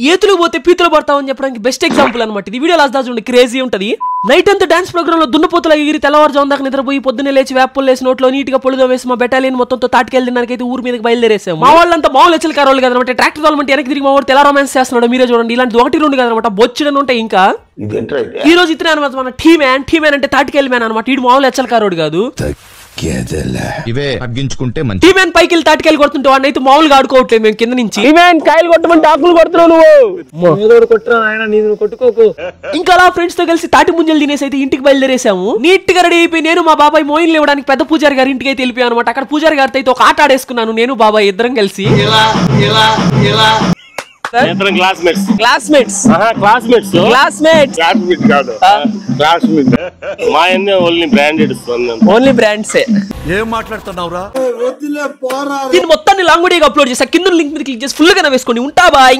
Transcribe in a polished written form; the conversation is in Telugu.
ఏతులు పోతే పీతులు పడతామని చెప్పడానికి బెస్ట్ ఎగ్జాంపుల్ అనమాట ఇది. వీడియో లాస్ట్ దాకా చూడండి, క్రేజీ ఉంటది. నైట్ అంతా డాన్స్ ప్రోగ్రామ్ లో దున్నపోతులు ఎగిరి తెల్లవారుజాము దాకా నిద్రపోయి పొద్దున్నే లేచి వేపలు లేసి నోట్లో నీట్ గా పొడిదో వేసి మా బెటాలియన్ మొత్తంతో తాటికెళ్ళడానికి ఊరు మీదకి బయలుదేరేసాము. మా వాళ్ళంతా మామూలు హెచ్చల కారోళ్ళు కదనమాట. ట్రాక్టర్ వాళ్ళంటే వెనక్కి తిరిగి మా వాడు తెల్ల రొమాన్స్ చేస్తున్నాడు. మీరే చూడండి, ఇలాంటి 1-2 కదనమాట, బొచ్చడని ఉంటాయి. ఇంకా ఈ రోజు ఇతనే అనమాట మన టీ మ్యాన్ అంటే తాటికెళ్ళి మ్యాన్ అనమాట. వీడు మామూలు హెచ్చల కారోడు కాదు. ఇవే తగ్గించుకుంటే మంచి. టీ మ్యాన్ పైకి వెళ్ళి తాటికెళ్ళి కొడుతుంటే వాడిని అయితే మామూలుగా ఆడుకోవట్లేదు మేము కింద నుంచి. టీ మ్యాన్ కాయలు కొట్టమంటే ఆకులు కొడుతున్నావు నువ్వు కొట్టుకోకు. ఇంకా అలా ఫ్రెండ్స్ తో కలిసి తాటి ముంజలు తినేసి అయితే ఇంటికి బయలుదేరేసాము. నీట్ గా రెడీ అయిపోయి నేను మా బాబాయ్ మోయిన్లు ఇవ్వడానికి పెద్ద పూజారి గారి ఇంటికి అయితే వెళ్ళిపోయాను అనమాట. అక్కడ పూజారి గారితో అయితే ఒక ఆట ఆడేసుకున్నాను నేను బాబాయ్ ఇద్దరం కలిసి. ఓన్లీ బ్రాండ్స్ ఏం మాట్లాడుతున్నావురా? దీన్ని మొత్తాన్ని లాంగ్ వీడియోగా అప్లోడ్ చేసా. కింద లింక్ మీద క్లిక్ చేసి ఫుల్ గా వేసుకోండి. ఉంటా బాయ్.